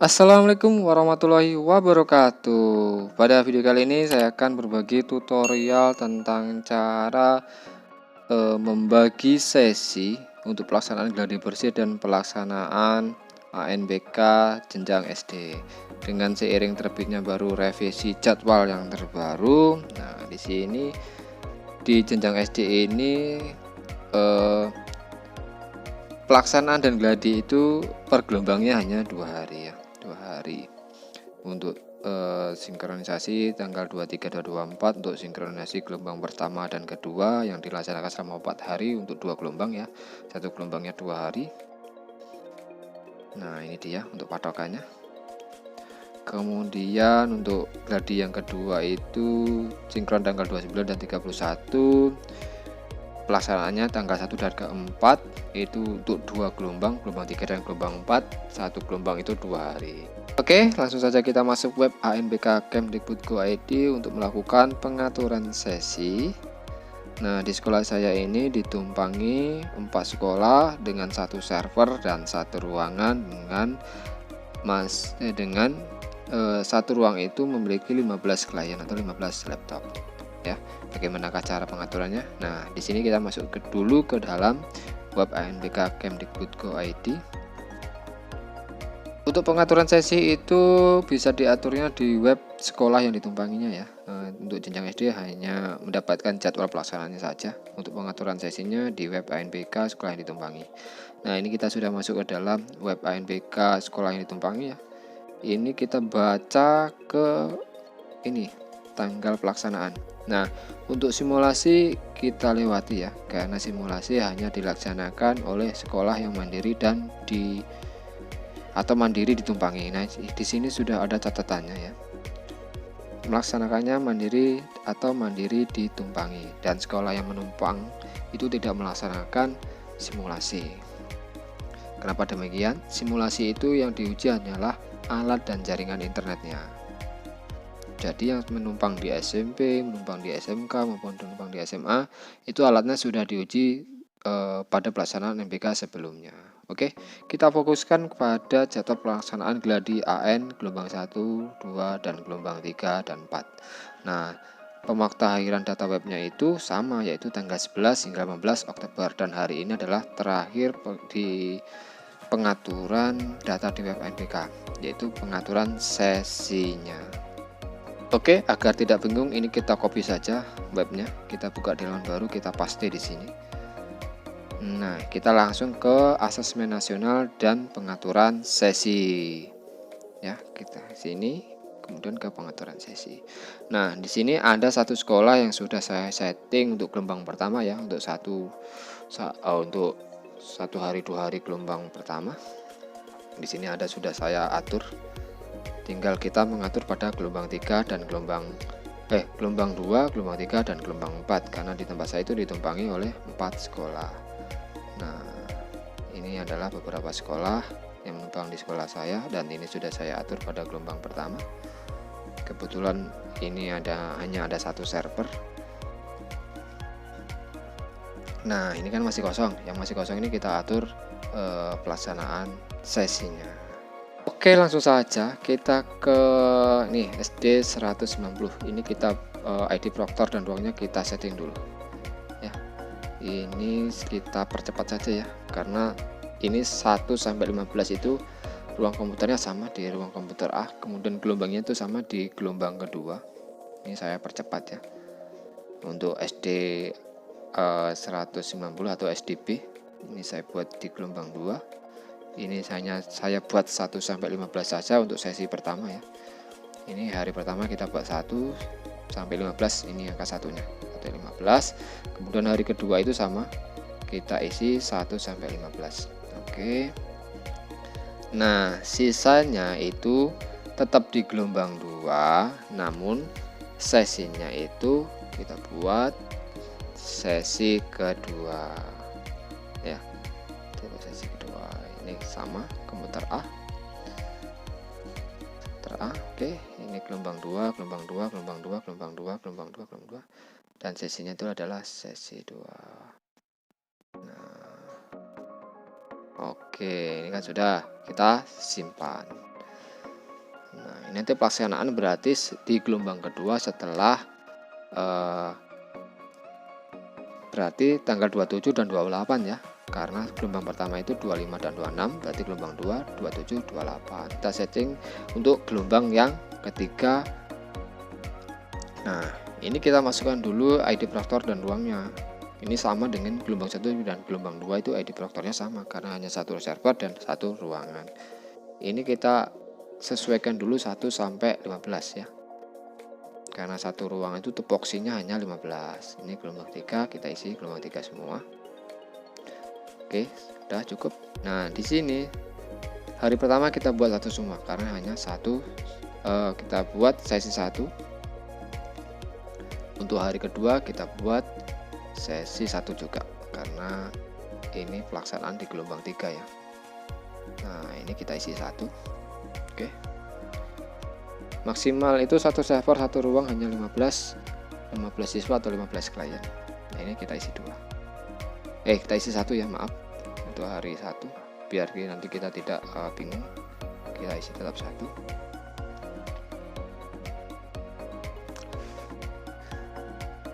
Assalamualaikum warahmatullahi wabarakatuh. Pada video kali ini saya akan berbagi tutorial tentang cara membagi sesi untuk pelaksanaan gladi bersih dan pelaksanaan ANBK jenjang SD dengan seiring terbitnya baru revisi jadwal yang terbaru. Nah, di sini di jenjang SD ini pelaksanaan dan gladi itu per gelombangnya hanya 2 hari ya. 2 hari untuk sinkronisasi tanggal 23 dan 24 untuk sinkronisasi gelombang pertama dan kedua yang dilaksanakan selama 4 hari untuk 2 gelombang ya, satu gelombangnya 2 hari. Nah, ini dia untuk patokannya. Kemudian untuk gladi yang kedua itu sinkron tanggal 29 dan 31, pelaksanaannya tanggal 1 dan ke-4 itu untuk 2 gelombang, gelombang 3 dan gelombang 4, satu gelombang itu 2 hari. Oke, langsung saja kita masuk web ANBK Kemdikbud.go.id untuk melakukan pengaturan sesi. Nah, di sekolah saya ini ditumpangi 4 sekolah dengan 1 server dan 1 ruangan dengan satu ruang itu memiliki 15 klien atau 15 laptop. Ya, bagaimana cara pengaturannya? Nah, di sini kita masuk dulu ke dalam web ANBK Kemdikbud.go.id. Untuk pengaturan sesi itu bisa diaturnya di web sekolah yang ditumpanginya ya. Untuk jenjang SD hanya mendapatkan jadwal pelaksanaannya saja. Untuk pengaturan sesinya di web ANBK sekolah yang ditumpangi. Nah, ini kita sudah masuk ke dalam web ANBK sekolah yang ditumpangi ya. Ini kita baca ke ini tanggal pelaksanaan. Nah, untuk simulasi kita lewati ya, karena simulasi hanya dilaksanakan oleh sekolah yang mandiri dan mandiri ditumpangi. Nah, di sini sudah ada catatannya ya. Melaksanakannya mandiri atau mandiri ditumpangi, dan sekolah yang menumpang itu tidak melaksanakan simulasi. Kenapa demikian? Simulasi itu yang diuji hanyalah alat dan jaringan internetnya. Jadi yang menumpang di SMP, menumpang di SMK maupun menumpang di SMA itu alatnya sudah diuji pada pelaksanaan MBK sebelumnya. Oke, kita fokuskan kepada jadwal pelaksanaan gladi AN gelombang 1, 2, dan gelombang 3 dan 4. Nah, pemaktahiran data webnya itu sama, yaitu tanggal 11 hingga 15 Oktober, dan hari ini adalah terakhir di pengaturan data di web ANBK, yaitu pengaturan sesinya. Oke, agar tidak bingung, ini kita copy saja webnya, kita buka di halaman baru, kita paste di sini. Nah, kita langsung ke asesmen nasional dan pengaturan sesi. Ya, kita sini, kemudian ke pengaturan sesi. Nah, di sini ada satu sekolah yang sudah saya setting untuk gelombang pertama ya, untuk satu hari 2 hari gelombang pertama. Di sini ada sudah saya atur. Tinggal kita mengatur pada gelombang 3 dan gelombang 2, gelombang 3 dan gelombang 4, karena di tempat saya itu ditumpangi oleh 4 sekolah. Nah, ini adalah beberapa sekolah yang menumpang di sekolah saya, dan ini sudah saya atur pada gelombang pertama. Kebetulan ini hanya ada 1 server. Nah, ini kan masih kosong. Yang masih kosong ini kita atur pelaksanaan sesinya. Oke, langsung saja kita ke SD 190. Ini kita ID proktor dan ruangnya kita setting dulu ya. Ini kita percepat saja ya, karena ini 1 sampai 15 itu ruang komputernya sama di ruang komputer A, kemudian gelombangnya itu sama di gelombang kedua. Ini saya percepat ya. Untuk SD 190 atau SDB ini saya buat di gelombang 2. Ini saya buat 1 sampai 15 saja untuk sesi pertama ya. Ini hari pertama kita buat 1 sampai 15, ini angka satunya, 1 15. Kemudian hari kedua itu sama, kita isi 1 sampai 15. Oke. Nah, sisanya itu tetap di gelombang 2, namun sesinya itu kita buat sesi kedua ya. Sesi kedua ini sama komputer A. Oke, ini gelombang 2, gelombang 2, gelombang 2, gelombang 2, gelombang 2, gelombang 2, dan sesinya itu adalah sesi 2. Nah, oke, ini kan sudah kita simpan. nanti pelaksanaan berarti di gelombang kedua setelah berarti tanggal 27 dan 28 ya. Karena gelombang pertama itu 25 dan 26, berarti gelombang 2 27 28. Kita setting untuk gelombang yang ketiga. Nah, ini kita masukkan dulu ID praktor dan ruangnya. Ini sama dengan gelombang 1 dan gelombang 2 itu ID praktornya sama karena hanya satu server dan satu ruangan. Ini kita sesuaikan dulu 1 sampai 15 ya. Karena satu ruangan itu tupoksinya hanya 15. Ini gelombang 3, kita isi gelombang 3 semua. Oke, sudah cukup. Nah, di sini hari pertama kita buat satu semua karena hanya satu. Kita buat sesi 1. Untuk hari kedua kita buat sesi 1 juga karena ini pelaksanaan di gelombang 3 ya. Nah, ini kita isi 1. Oke. Maksimal itu satu server satu ruang hanya 15 siswa atau 15 klien. Nah, ini kita isi 2. Kita isi 1 ya, maaf. Untuk hari 1 biar nanti kita tidak bingung. Kita isi tetap 1.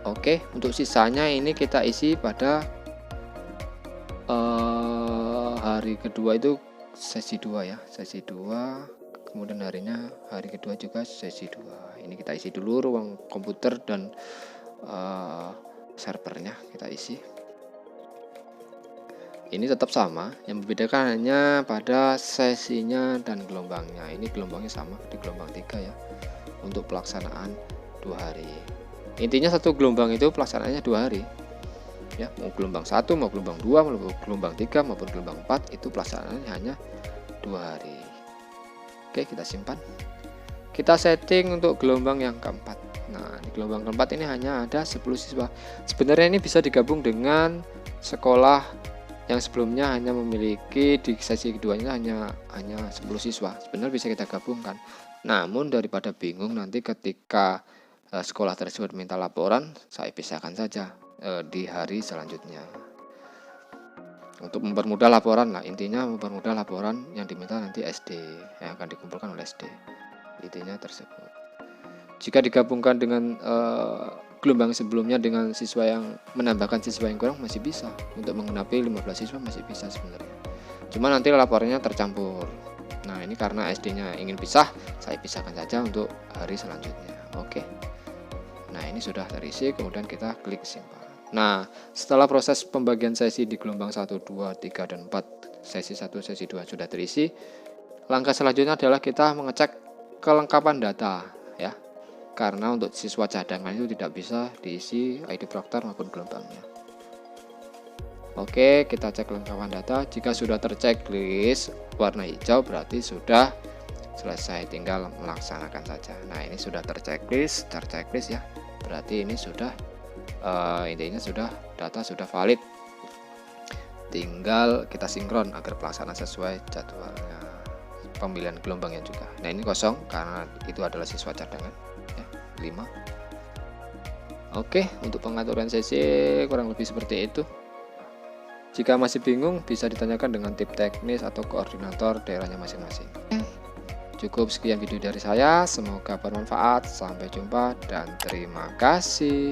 Oke, untuk sisanya ini kita isi pada hari kedua itu sesi 2 ya, sesi 2. Kemudian harinya hari kedua juga sesi 2. Ini kita isi dulu ruang komputer dan servernya kita isi. Ini tetap sama, yang membedakan hanya pada sesinya dan gelombangnya. Ini gelombangnya sama di gelombang 3 ya. Untuk pelaksanaan 2 hari. Intinya satu gelombang itu pelaksanaannya 2 hari. Ya, mau gelombang 1, mau gelombang 2, mau gelombang 3 maupun gelombang 4 itu pelaksanaannya hanya 2 hari. Oke, kita simpan. Kita setting untuk gelombang yang keempat. Nah, di gelombang keempat ini hanya ada 10 siswa. Sebenarnya ini bisa digabung dengan sekolah yang sebelumnya hanya memiliki di sesi keduanya hanya 10 siswa. Sebenarnya bisa kita gabungkan. Namun daripada bingung nanti ketika sekolah tersebut minta laporan, saya pisahkan saja di hari selanjutnya. Untuk mempermudah laporan lah, intinya mempermudah laporan yang diminta nanti SD yang akan dikumpulkan oleh SD. Intinya tersebut. Jika digabungkan dengan gelombang sebelumnya dengan siswa yang menambahkan siswa yang kurang masih bisa. Untuk menggenapi 15 siswa masih bisa sebenarnya. Cuma nanti laporannya tercampur. Nah, ini karena SD-nya ingin pisah, saya pisahkan saja untuk hari selanjutnya. Oke. Nah, ini sudah terisi, kemudian kita klik simpan. Nah, setelah proses pembagian sesi di gelombang 1, 2, 3, dan 4, sesi 1, sesi 2 sudah terisi, langkah selanjutnya adalah kita mengecek kelengkapan data ya. Karena untuk siswa cadangan itu tidak bisa diisi ID praktor maupun gelombangnya. Oke, kita cek kelengkapan data. Jika sudah terchecklist warna hijau berarti sudah selesai, tinggal melaksanakan saja. Nah, ini sudah terchecklist ya. Berarti ini sudah intinya sudah data sudah valid. Tinggal kita sinkron agar pelaksanaan sesuai jadwalnya. Pemilihan gelombangnya juga. Nah, ini kosong karena itu adalah siswa cadangan ya, 5. Oke, untuk pengaturan sesi kurang lebih seperti itu. Jika masih bingung bisa ditanyakan dengan tim teknis atau koordinator daerahnya masing-masing. Cukup sekian video dari saya, semoga bermanfaat. Sampai jumpa dan terima kasih.